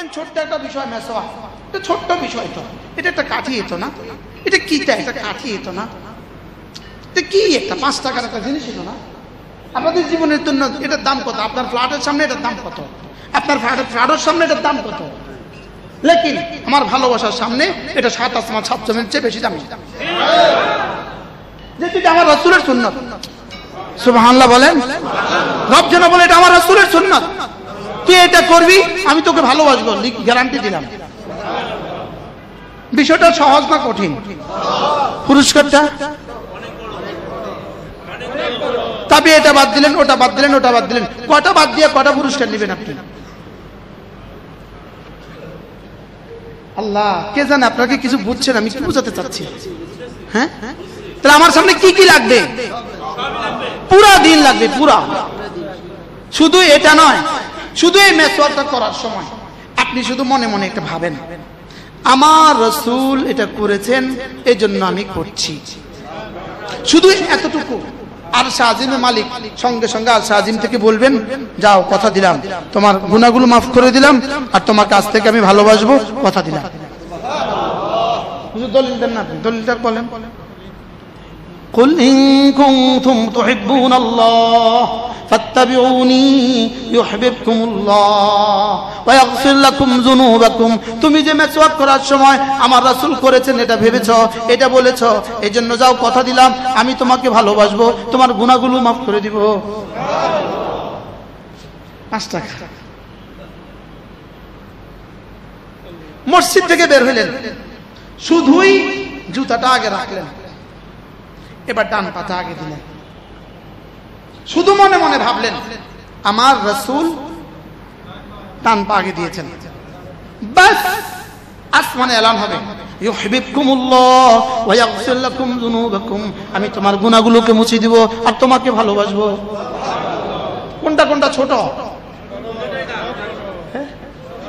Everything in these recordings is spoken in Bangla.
দেখেন ছোট্ট একটা বিষয় মেসোয়া, এটা ছোট্ট বিষয় তো, এটা একটা কাঠি হতো না, এটা কিটা একটা কাঠি হতো না, এটা কি একটা 5 টাকার একটা জিনিস হতো না। আপনাদের জীবনের জন্য এটার দাম কত? আপনার ফ্ল্যাটের সামনে এটার দাম কত? আপনার ফ্ল্যাটের সামনে এটার দাম কত? লেকিন আমার ভালোবাসার সামনে এটা 7 আসমান 7 জমির চেয়ে বেশি দামি। যেটা আমার রাসূলের সুন্নাত, সুবহানাল্লাহ বলেন। রব যেন বলে এটা আমার রাসূলের সুন্নাত, তুই এটা করবি আমি তোকে ভালোবাসবো, গ্যারান্টি দিলাম। বিষয়টা সহজ না কঠিন? পুরস্কারটা তবে এটা বাদ দিলেন, ওটা বাদ দিলেন, ওটা বাদ দিলেন, কটা বাদ দিয়ে কটা পুরস্কার নেবেন আপনি? আল্লাহ কে জানে আপনাকে কিছু বুঝছেন আমি কি বোঝাতে চাচ্ছি। হ্যাঁ, তাহলে আমার সামনে কি কি লাগবে? পুরা দিন লাগবে, পুরা। শুধু এটা নয়, শুধু এই মেসওয়াকটা করার সময় আপনি শুধু মনে মনে একটা ভাবেন, আমার রাসূল এটা করেছেন এই জন্য আমি করছি, শুধু এতটুকু। আর শাহজিমে মালিক সঙ্গে সঙ্গে আর শাহজিম থেকে বলবেন, যাও কথা দিলাম তোমার গুনাহগুলো মাফ করে দিলাম আর তোমার কাছ থেকে আমি ভালোবাসবো, কথা দিলাম। দলিল দেন না, দলিলটা বলেন। কুল ইন কুনতুম তুহিব্বুনাল্লাহ ফাত্তাবিউনি ইউহিব্বুকুমুল্লাহ ওয়া ইয়াগফির লাকুম যুনুবাকুম। তুমি যে মেসওয়াক করার সময় আমার রাসূল করেছেন এটা ভেবেছো, এটা বলেছো, এজন্য যাও কথা দিলাম আমি তোমাকে ভালোবাসবো, তোমার গুনাহগুলো মাফ করে দিব। 5 টাকা। মসজিদ থেকে বের হইলেন, শুধুই জুতাটা আগে রাখলেন, এবার ডান পাটা আগে দিলেন, শুধু মনে মনে ভাবলেন আমার রাসূল ডান পা আগে দিয়েছেন, বাস আসমানে এলান হবে ইউহিব্বুকুমুল্লাহ ওয়া ইয়াগফির লাকুম যুনুবাকুম, আমি তোমার গুনাহগুলোকে মুছে দিব আর তোমাকে ভালোবাসবো। কোনটা কোনটা ছোট?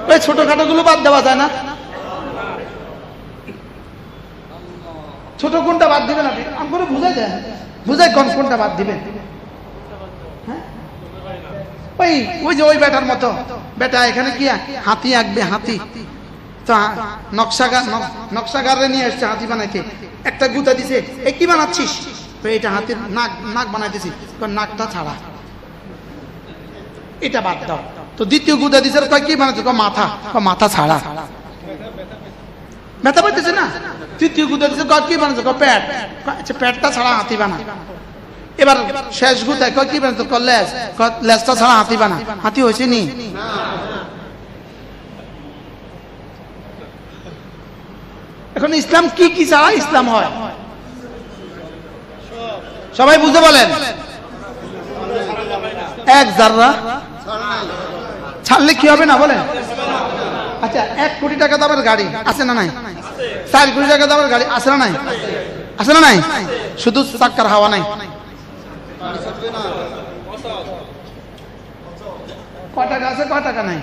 ওই ছোটখাটো গুলো বাদ দেওয়া যায় না? ছোট কোনটা বাদ দিবেন আপনি? আমাকে বুঝাই দেন, বুঝাই কোনটা বাদ দিবেন। ওই যে ওই বেটার মতো, বেটা এখানে কি হাতি আঁকবে, হাতি তো নকশাগারে নিয়ে আসছে হাতি বানাইতে, একটা গুতা দিছে, এই কি বানাচ্ছিস? এটা হাতির নাক বানাইতেছি, নাকটা ছাড়া, এটা বাদ দাও। তো দ্বিতীয় গুতা দিছে, কি বানাচ্ছে? মাথা, মাথা ছাড়া, ব্যথা পাইতেছে না? তৃতীয় গুতা দিছে, কি বানাচ্ছে? পেট, পেটটা ছাড়া হাতি বানা। এবার শেষ গুতায় কি বানাচ্ছে? লেজ, লেজটা ছাড়া হাতি বানা। হাতি হয়েছে নি? এখন ইসলাম কি কি ছাড়া ইসলাম হয়? সবাই বুঝতে বলেন। এক জাররা ছাড়লে কি হবে না বলেন? আচ্ছা, 1 কোটি টাকা দামের গাড়ি আছে না নাই? 4 কোটি টাকা দামের গাড়ি আছে না নাই? আছে না নাই? শুধু চাক্কার হাওয়া নাই। কয় টাকা আছে, কয় টাকা নাই?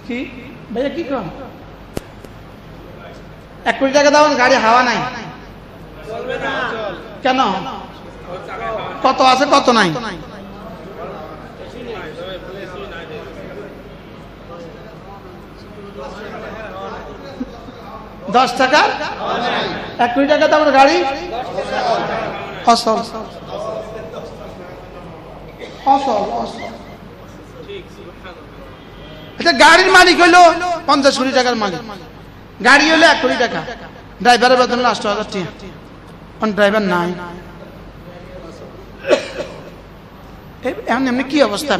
কি ভাইয়া কি কম? 1 কোটি টাকা দামের গাড়ি হাওয়া নাই কেন? কত আছে কত নাই? $10 1 কোটি টাকা দামের গাড়ি অসল, অসল, অসল। আচ্ছা, গাড়ির মালিক হইলো 50 কোটি টাকার মালিক, গাড়ি হলো 1 কোটি টাকা, ড্রাইভারের বেতন হলো 8,000 টাকা, কোন ড্রাইভার নাই। এমনি কি অবস্থা?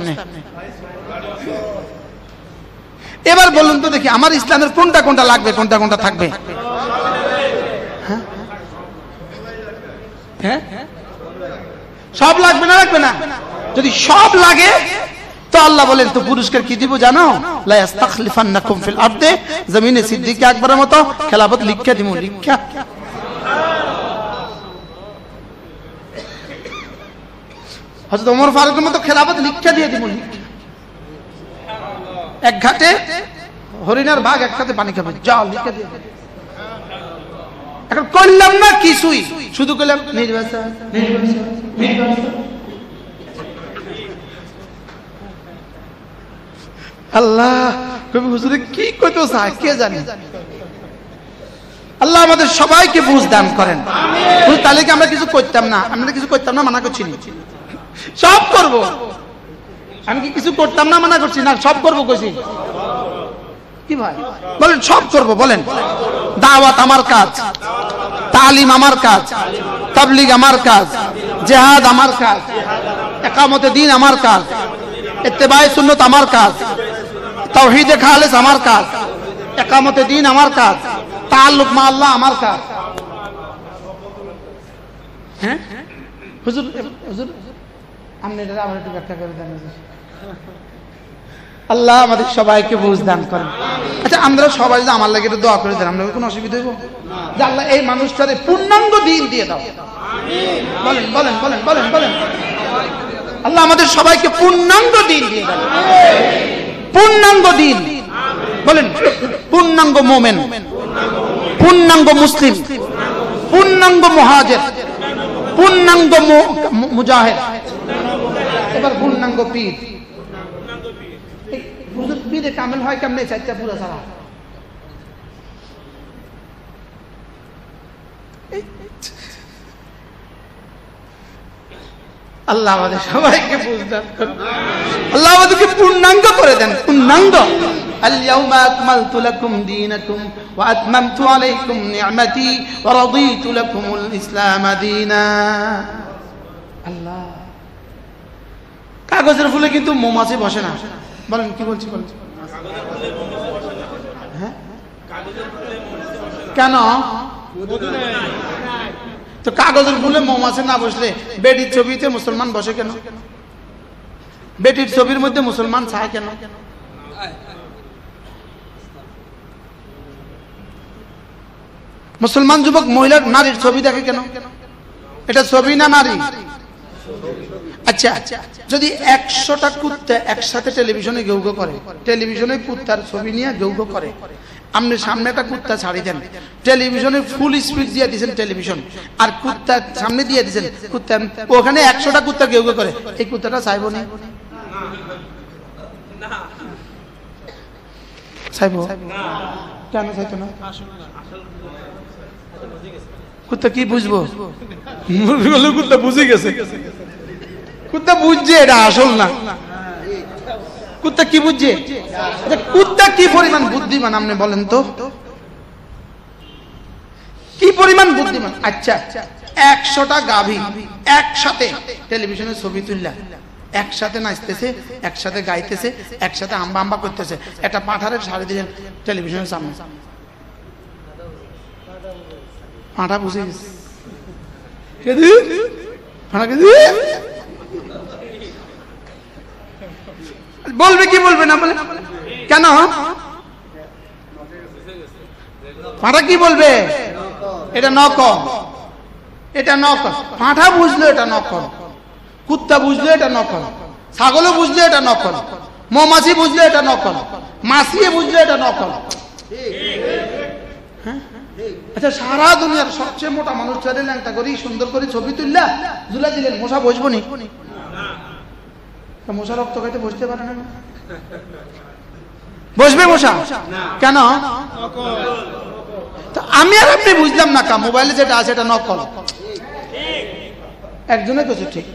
এবার বলুন তো দেখি, আমার ইসলামের কোনটা কোনটা লাগবে, কোনটা কোনটা থাকবে? হ্যাঁ, সব লাগবে না? লাগবে না? যদি সব লাগে তো আল্লাহ বলেন তো পুরস্কার কি দিব জানো? লা ইস্তাখলিফান্নাকুম ফিল আরদে, জমিনে সিদ্দিক আকবরের মতো খেলাফত লিখা দিব, লিখা। হযরত ওমর ফারুকের মতো খেলাফত লিখা দিয়ে দিব, লিখা। এক ঘাটে হরিণের ভাগ একসাথে পানি খাবে, যা লিখে দিয়ে। এখন করলাম না কিছুই, শুধু করলাম নির্বাচন, নির্বাচন, নির্বাচন। আল্লাহ কবি হুজুরে কি কইতো চায় কে জানে। আল্লাহ আমাদের সবাইকে বুঝ দান করেন। তাহলে কি আমরা কিছু করতাম না? আমরা কিছু করতাম না, মানা করছি না, সব করব। আমি কি কিছু করতাম না, মানা করছি না, সব করব কইছি। কি ভাই বলেন সব করব? বলেন দাওয়াত আমার কাজ, তালিম আমার কাজ, তাবলীগ আমার কাজ, জিহাদ আমার কাজ, ইকামতে দ্বীন আমার কাজ, ইত্তেবায়ে সুন্নাত আমার কাজ, তাওহীদে খালিস আমার কাজ, ইকামতে দ্বীন আমার কাজ, তাআল্লুক মা আল্লাহ আমার কাজ। হ্যাঁ হুজুর, হুজুর আপনি এটা আবার একটু ব্যাখ্যা করে দেন। আল্লাহ আমাদের সবাইকে বুঝ দান করেন। আচ্ছা আমরা সবাই যে আমার লাগে দোয়া করে দেন, আমরা কোনো অসুবিধা হইব? যে আল্লাহ এই মানুষটারে পূর্ণাঙ্গ দ্বীন দিয়ে দাও। বলেন বলেন বলেন বলেন বলেন আল্লাহ আমাদের সবাইকে পূর্ণাঙ্গ দ্বীন দিয়ে দাও, পূর্ণাঙ্গ দ্বীন। বলেন পূর্ণাঙ্গ মুমিন, পূর্ণাঙ্গ মুসলিম, পূর্ণাঙ্গ মুহাজির, পূর্ণাঙ্গ মুজাহিদ, এবার পূর্ণাঙ্গ পীর। হুজুর পীরে কামেল হয় কেমনে? চারটা পুরা ছাড়া। আল্লাহ আমাদের সবাইকে বুঝদান করেন, আল্লাহ আমাদেরকে পূর্ণাঙ্গ করে দেন, পূর্ণাঙ্গ। اليوم أكملت لكم دينكم وأتممت عليكم نعمتي ورضيت لكم الإسلام دينا। আল্লাহ কাগজের ফুলে কিন্তু মৌমাছি বসে না। বলেন কি বলছি? বলেন হ্যাঁ কেন? তো কাগজের ফুলে মৌমাছি না বসলে বেটির ছবিতে মুসলমান বসে কেন? বেটির ছবির মধ্যে মুসলমান চায় কেন? মুসলমান যুবক মহিলার নারীর ছবি দেখে কেন? এটা ছবি না নারী? আচ্ছা যদি 100টা কুত্তা একসাথে টেলিভিশনে গেউ গেউ করে, টেলিভিশনে কুত্তার ছবি নিয়ে গেউ গেউ করে, আপনি সামনে একটা কুত্তা ছাড়ি দেন, টেলিভিশনে ফুল স্পিড দিয়ে দিয়েছেন টেলিভিশন, আর কুত্তা সামনে দিয়ে দিয়েছেন কুত্তা, ওখানে 100টা কুত্তা গেউ গেউ করে, এই কুত্তাটা চাইব না? চাইব? কেন চাইতো না? কুত্তা কি বুঝবো? কুত্তা বুঝে গেছে, কুত্তা বুঝছে এটা আসল না। কুত্তা কি বুঝছে? কুত্তা কি পরিমাণ বুদ্ধিমান আপনি বলেন তো, কি পরিমাণ বুদ্ধিমান? আচ্ছা 100টা গাভী একসাথে টেলিভিশনে ছবি তুললা, একসাথে নাচতেছে, একসাথে গাইতেছে, একসাথে আম্বা আম্বা করতেছে, একটা পাঁঠারের শাড়ি দিলেন টেলিভিশনের সামনে, পাঁঠা বুঝে গেছে। বলবে কি বলবে না? বলে কেন? পাঁঠা কি বলবে? এটা নকল, এটা নকল। পাঁঠা বুঝলো এটা নকল, কুত্তা বুঝলো এটা নকল, ছাগলও বুঝলো এটা নকল, মৌমাছি বুঝলো এটা নকল, মাছিয়ে বুঝলো এটা নকল। আচ্ছা সারা দুনিয়ার সবচেয়ে মোটা মানুষ চাইলে ল্যাংটা করি সুন্দর করে ছবি তুললা ঝুলা দিলেন, মশা বসবো নি? মশা রক্ত খাইতে বসতে পারে না, বসবে মশা? কেন? আমি আর আপনি বুঝলাম না কা মোবাইলে যেটা আছে এটা নকল। একজনে তো ঠিক,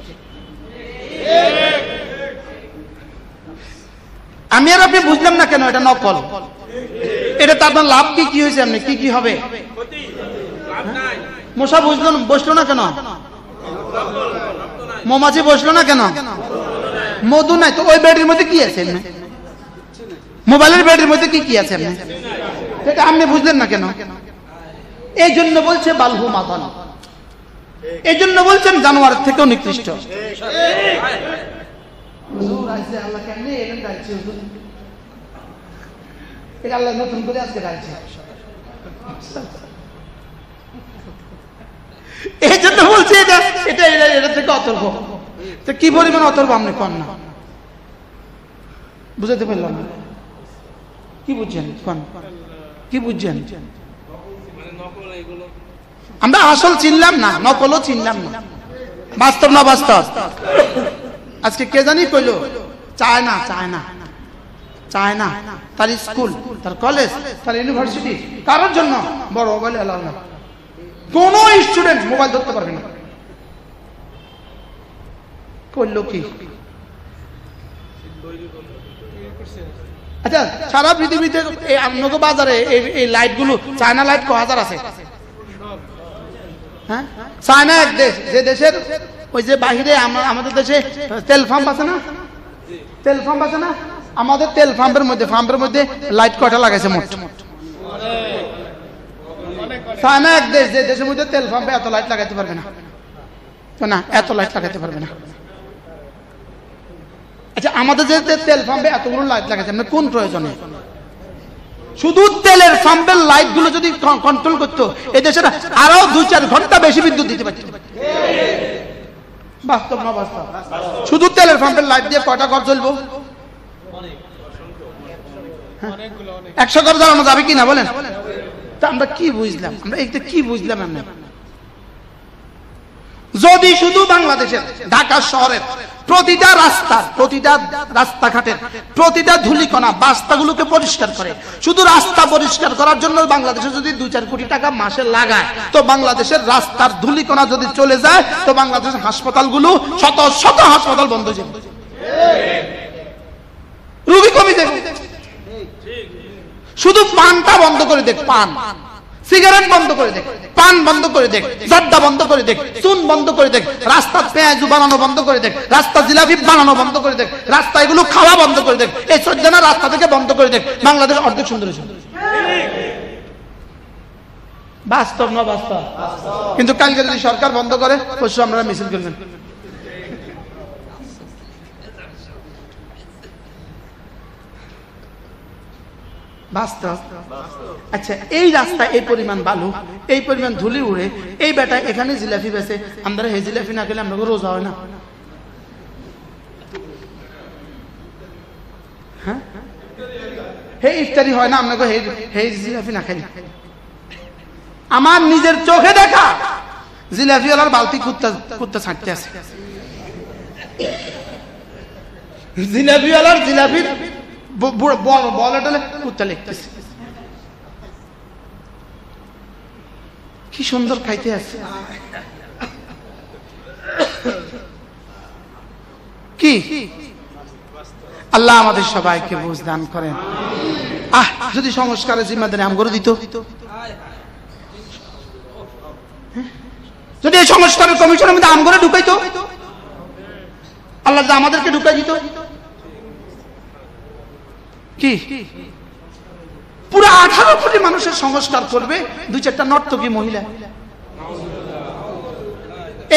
আমি আর আপনি বুঝলাম না কেন এটা নকল। এটা তো আপনার লাভ কি হয়েছে? আপনি কি কি হবে? মশা বসলো না কেন? মৌমাছি বসলো না কেন? মধু নাই তো ওই ব্যাটারির মধ্যে কি আছে? মোবাইলের ব্যাটারির মধ্যে কি কি আছে? এটা আপনি বুঝলেন না কেন? এই জন্য বলছে বালহু মাদান, এই জন্য বলছেন জানোয়ারের থেকেও নিকৃষ্ট। আল্লাহ নতুন করে আজকে রাখছে, এই জন্য বলছে এটা এটা এটা থেকে অতর্ব। তো কি পরিমাণ অতর্ব আপনি কন না, বুঝাতে পারলাম না। কি বুঝছেন? কন কি বুঝছেন? আমরা আসল চিনলাম না, নকলও চিনলাম না, বাস্তব না বাস্তব। আজকে কে জানি কইলো চায় না, চায় না, চায় না, তার স্কুল, তার কলেজ, তার ইউনিভার্সিটি, কারোর জন্য বড় মোবাইল এলাও না। কোন স্টুডেন্ট মোবাইল ধরতে পারবে না। করলো কি? আচ্ছা, সারা পৃথিবীতে আপনাকে বাজারে এই লাইট গুলো, চায়না লাইট কত হাজার আছে? হ্যাঁ, চায়না এক দেশ, যে দেশের ওই যে বাহিরে আমাদের দেশে তেল পাম্প আছে না, তেল পাম্প আছে না, আমাদের তেল পাম্পের মধ্যে লাইট কয়টা লাগাইছে মোট? চায়না এক দেশ, যে দেশের মধ্যে তেল পাম্পে এত লাইট লাগাইতে পারবে না, তো না, এত লাইট লাগাইতে পারবে না। আচ্ছা, আমাদের যে তেল পাম্পে এতগুলো লাইট লাগাইছে, আমরা কোন প্রয়োজনে? শুধু তেলের পাম্পের লাইট গুলো যদি কন্ট্রোল করতো, এই দেশের আরো 2-4 ঘন্টা বেশি বিদ্যুৎ দিতে পারত। বাস্তব না বাস্তব? শুধু তেলের পাম্পের লাইট দিয়ে কয়টা ঘর চলবো? 100 ঘর জ্বালানো যাবে কিনা বলেন? তা আমরা কি বুঝলাম? আমরা এটা কি বুঝলাম? আমরা যদি শুধু বাংলাদেশের ঢাকা শহরের প্রতিটা রাস্তাঘাটের প্রতিটা ধুলিকণা, রাস্তাগুলোকে পরিষ্কার করে, শুধু রাস্তা পরিষ্কার করার জন্য বাংলাদেশে যদি 2-4 কোটি টাকা মাসে লাগায়, তো বাংলাদেশের রাস্তার ধুলিকণা যদি চলে যায়, তো বাংলাদেশের হাসপাতালগুলো শত শত হাসপাতাল বন্ধ হয়ে যাবে, রোগী কমে যাবে। শুধু পানটা বন্ধ করে দেখ, পান, সিগারেট বন্ধ করে দেখ, পান বন্ধ করে দেখ, জর্দা বন্ধ করে দেখ, চুন বন্ধ করে দেখ, রাস্তার পেঁয়াজ বানানো বন্ধ করে দেখ, রাস্তা জিলাপি বানানো বন্ধ করে দেখ, রাস্তা এগুলো খাওয়া বন্ধ করে দেখ, এই সজ্জানা রাস্তা থেকে বন্ধ করে দেখ, বাংলাদেশ অর্ধেক সুন্দর হয়েছে। বাস্তব না বাস্তব? কিন্তু কালকে যদি সরকার বন্ধ করে, পরশু আমরা মিছিল করবেন। বাস্তব। আচ্ছা, এই রাস্তা এই পরিমাণ বালু, এই পরিমাণ ধুলি উড়ে, এই বেটা এখানে জিলাপি বেছে, আমরা হে জিলাপি না খেলে আমরা রোজা হয় না। হ্যাঁ, হে ইফতারি হয় না আপনাকে হে জিলাপি না খেলে। আমার নিজের চোখে দেখা জিলাপিওয়ালার বালতি কুত্তা ছাড়তে আছে, জিলাপিওয়ালার জিলাপির বলে কুত্তা লেগতেছে। কি সুন্দর খাইতে আছে। কি আল্লাহ আমাদের সবাইকে বুঝ দান করেন। যদি সংস্কারের জিম্মাদারি আমগরে দিত, যদি এই সংস্কারের কমিশনের মধ্যে আমগরে ঢুকাইতো, আল্লাহ আমাদেরকে ঢুকাই দিত। কি পুরো 18 কোটি মানুষের সংস্কার করবে 2-4টা নর্তকী মহিলা।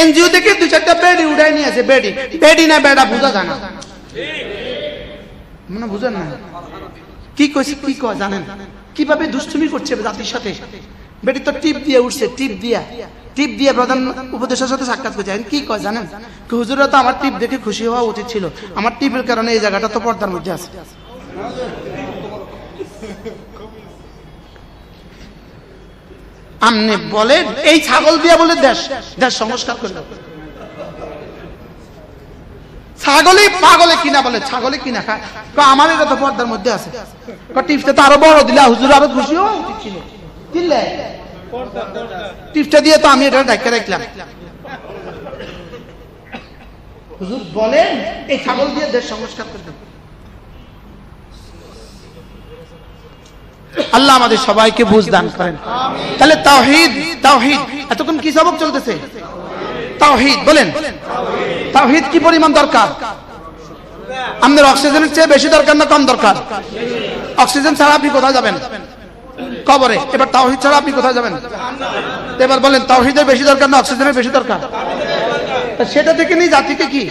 এনজিও থেকে 2-4টা বেডি উঠাই নিয়ে আছে। বেডি না বেডা বুঝা যায় না, মানে বুঝেন না কি কইছে, কি কয় জানেন? কিভাবে দুষ্টুমি করছে জাতির সাথে। বেডি তো টিপ দিয়ে উঠছে, টিপ দিয়ে প্রধান উপদেষ্টার সাথে সাক্ষাৎ করছে। কি কয় জানেন? হুজুরা তো আমার টিপ দেখে খুশি হওয়া উচিত ছিল, আমার টিপের কারণে এই জায়গাটা তো পর্দার মধ্যে আছে। আমনে বলে এই ছাগল দিয়া বলে দেশ সংস্কার করবে। ছাগলই পাগলে কিনা বলে, ছাগলে কিনা খায়। আমার এটা তো পর্দার মধ্যে আছে, টিপসটা তো আরো বড় দিলে হুজুর আরো খুশি হওয়া উচিত ছিল। দিলে টিপসটা দিয়ে তো আমি এটা ঢাকা রাখলাম। হুজুর বলেন এই ছাগল দিয়ে দেশ সংস্কার করবে। আল্লাহ আমাদের সবাইকে বুঝ দান করেন। তাহলে তাওহীদ, এতক্ষণ কি সবক চলতেছে? তাওহীদ বলেন, তাওহীদ কি পরিমাণ দরকার? আমাদের অক্সিজেনের চেয়ে বেশি দরকার না কম দরকার? অক্সিজেন ছাড়া আপনি কোথায় যাবেন? কবরে। এবার তাওহীদ ছাড়া আপনি কোথায় যাবেন? এবার বলেন তাওহীদের বেশি দরকার না অক্সিজেনের বেশি দরকার? সেটা থেকে নেই জাতিকে, কি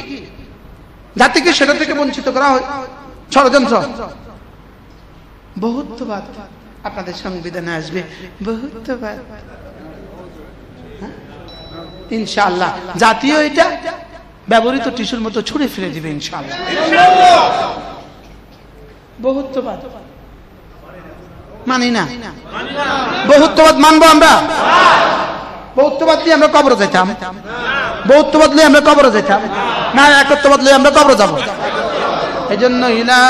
জাতিকে সেটা থেকে বঞ্চিত করা হয় ষড়যন্ত্র। বহুত্ববাদ আপনাদের সংবিধানে আসবে, বহুত্ববাদ। ইনশাআল্লাহ জাতীয় এটা ব্যবহৃত টিস্যুর মতো ছুঁড়ে ফেলে দিবে ইনশাআল্লাহ। বহুত্ববাদ মানি না, বহুত্ববাদ মানবো আমরা? বহুত্ববাদ নিয়ে আমরা কবরে যেতাম? বহুত্ববাদ নিয়ে আমরা কবরে যেতাম না? একত্ববাদ নিয়ে আমরা কবরে যাব? এজন্য লা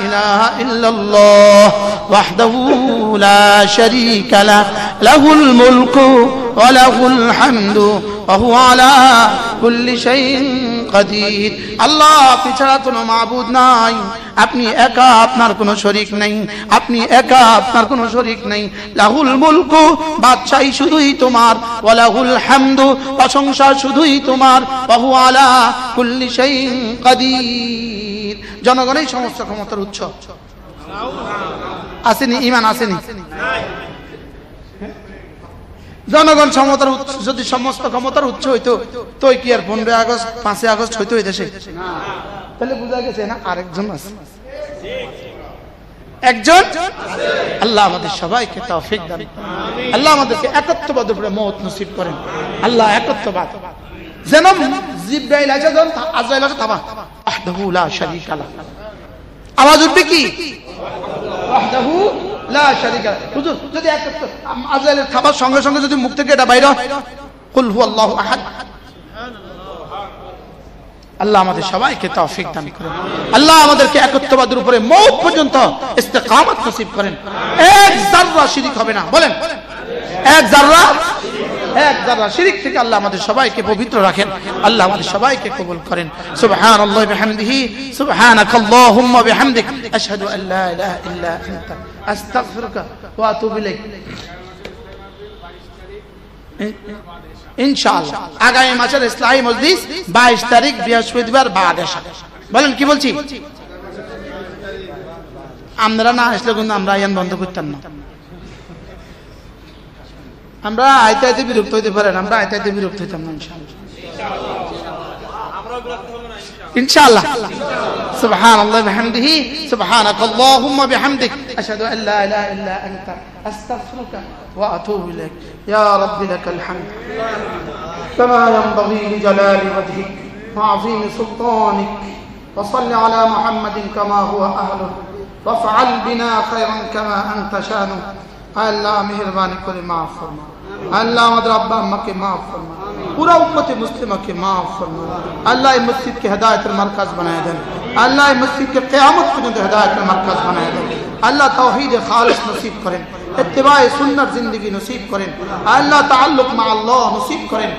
ইলাহা ইল্লাল্লাহ ওয়াহদাহু লা শারীকা লা লাহুল মুলকু ওয়া লাহুল হামদু ওয়া হুয়া আলা কুল্লি শাইইন কাদির। আল্লাহ আপনি ছাড়া কোনো মাবুদ নাই, আপনি একা, আপনার কোনো শরীক নাই, আপনি একা, আপনার কোনো শরীক নাই। লাহুল মুলকু, বাদশাহী শুধুই তোমার, ওয়া লাহুল হামদু, প্রশংসা শুধুই তোমার, ওয়া হুয়া আলা কুল্লি শাইইন কাদির। জনগণই সমস্ত ক্ষমতার উৎস। আসেনি ঈমান? আসেনি? জনগণ ক্ষমতার উৎস। যদি সমস্ত ক্ষমতার উৎস হইতো তো কি আর 15 আগস্ট 5 আগস্ট হইতো এই দেশে? তাহলে বোঝা গেছে না আরেকজন আছে, একজন। আল্লাহ আমাদের সবাইকে তৌফিক দান করেন। আল্লাহ আমাদেরকে একত্ববাদের উপরে মওত নসিব করেন। আল্লাহ একত্ববাদ যেন জিব্রাইল আছে, যেন আজরাইল আছে, তাবা ওয়াহদাহু লা শারীকা লাহু। আওয়াজ উঠবে কি? ওয়াহদাহু লা শারীকা লাহু। হুজুর যদি একত্ব আজরাইলের খাবার সঙ্গে সঙ্গে যদি মুখ থেকে এটা বাইরে হয়, কুল হুয়াল্লাহু আহাদ। আল্লাহ আমাদের সবাইকে তৌফিক দান করেন। আল্লাহ আমাদেরকে একত্ববাদের উপরে মওত পর্যন্ত ইস্তেকামত নসিব করেন। এক যাররা শিরক হবে না, বলেন এক যাররা শিরক থেকে আল্লাহ আমাদের সবাইকে পবিত্র রাখেন। আল্লাহ আমাদের সবাইকে কবুল করেন। সুবহানাল্লাহি ওয়া বিহামদিহি, সুবহানাকাল্লাহুম্মা বিহামদিক, আশহাদু আল লা ইলাহা ইল্লা আনতা, আস্তাগফিরুকা ওয়া আতুবু ইলাইক। ইনশাআল্লাহ আগামী মাসের ইসলামী মজলিস 22 তারিখ বৃহস্পতিবার বাংলাদেশে। বলেন কি বলছি? আমরা না আসলে কিন্তু আমরা আয়ান বন্ধ করতাম না। আমরা আইতে আইতে বিরক্ত হইতে পারেন, আমরা আইতে আইতে বিরক্ত হইতাম না ইনশাআল্লাহ। সুবহানাল্লাহি ওয়া বিহামদিহি, সুবহানাকাল্লাহুম্মা বিহামদিক, আশহাদু আল লা ইলাহা ইল্লা আনতা, আস্তাগফিরুকা ওয়া আতুবু ইলাইক। ইয়া রাব্বি লাকাল হামদ কামা ইয়ানবাগি লিজালালি ওয়াজহিক ওয়া আযীমি সুলতানিক, ওয়া সাল্লি আলা মুহাম্মাদিন কামা হুয়া আহলুহু ওয়াফআল বিনা খায়রান কামা আনতা শানুক। আল্লাহ মেহেরবানি করে মাফ ফরমা। আল্লাহ আমাদের আব্বা আম্মাকে মাফ ফরমা, পুরা উম্মতে মুসলিমাকে মাফ ফরমা। আল্লাহ এই মসজিদকে হেদায়েতের মারকাজ বানায় দেন। আল্লাহ এই মসজিদকে কিয়ামত পর্যন্ত হেদায়েতের মারকাজ বানায় দেন। আল্লাহ তাওহীদে খালিস নসিব করেন, ইত্তিবায়ে সুন্নাহর জিন্দেগি নসিব করেন। আল্লাহ তাআল্লুক মা আল্লাহ নসিব করেন।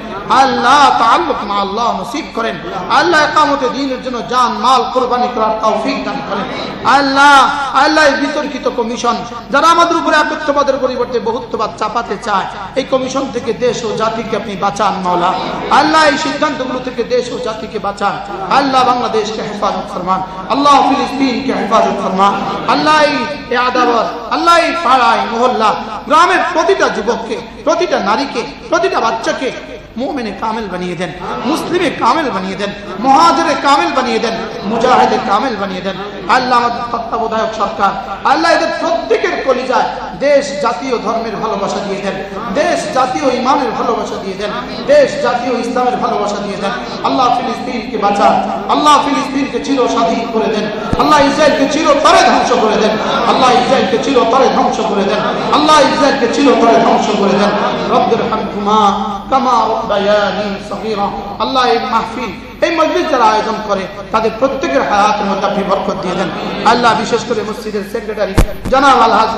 আল্লাহ তাআল্লুক মা আল্লাহ নসিব করেন। আল্লাহ ইকামতে দ্বীনের জন্য জান মাল কুরবানি করার তৌফিক দান করেন। আল্লাহ এই বিতর্কিত কমিশন যারা আমাদের উপরে একত্ববাদের পরিবর্তে বহুত্ববাদ চাপাতে চায়, এই কমিশন থেকে দেশ ও জাতিকে আপনি বাঁচান মাওলা। আল্লাহ এই সিদ্ধান্তগুলো থেকে দেশ ও জাতিকে বাঁচান। আল্লাহ বাংলাদেশকে হেফাজত ফরমান। আল্লাহ ফিলিস্তিনকে হেফাজত ফরমান। আল্লাহ এই আদাবত, আল্লাহ এই পাড়ায় মহল্লা গ্রামের প্রতিটা যুবককে, প্রতিটা নারীকে, প্রতিটা বাচ্চাকে মুমিনে কামিল বানিয়ে দেন, মুসলিমে কামিল বানিয়ে দেন, মুহাজিরে কামিল বানিয়ে দেন, মুজাহিদে কামিল বানিয়ে দেন। আল্লাহ আমাদের তত্ত্বাবধায়ক সরকার, আল্লাহ এদের প্রত্যেকের কলিজায় দেশ জাতীয় ধর্মের ভালোবাসা দিয়ে দেন, দেশ জাতীয় ইমানের ভালোবাসা দিয়ে দেন, দেশ জাতীয় ইসলামের ভালোবাসা দিয়ে দেন। আল্লাহ ফিলিস্তিনকে বাঁচান। আল্লাহ ফিলিস্তিনকে চির স্বাধীন করে দেন। আল্লাহ ইসরায়েলকে চিরতরে ধ্বংস করে দেন। আল্লাহ ইসরায়েলকে চিরতরে ধ্বংস করে দেন। আল্লাহ ইসরায়েলকে চিরতরে ধ্বংস করে দেন। রব্বির হামহুমা কামা রাব্বায়ানি সগীরা। আল্লাহ এই মাহফিল, এই মজলিস যারা আয়োজন করে তাদের প্রত্যেকের হায়াতের মধ্যে আপনি বরকত দিয়ে দেন। আল্লাহ বিশেষ করে মসজিদের সেক্রেটারি জনাব আলহাজ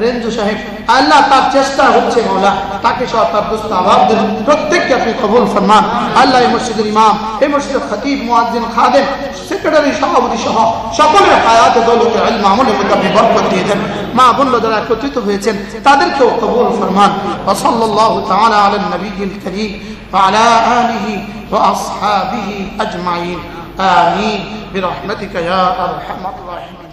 রেঞ্জু সাহেব, আল্লাহ তার চেষ্টা হচ্ছে মাওলা, তাকে সহ তার দোস্ত আহবাবদের প্রত্যেককে আপনি কবুল ফরমান। আল্লাহ এই মসজিদের ইমাম, এই মসজিদের খতিব, মুয়াজ্জিন, খাদেম, সেক্রেটারি, সভাপতি সহ সকলের হায়াতে দৌলতে ইলম আমলের মধ্যে আপনি বরকত দিয়ে দেন। মা বোনরা যারা একত্রিত হয়েছেন তাদেরকেও কবুল ফরমান। ওয়া সাল্লাল্লাহু তাআলা আলা নবিয়িল কারীম ওয়া আলা আলিহি ওয়া আসহাবিহি আজমাইন। آمين برحمتك يا أرحم الراحمين।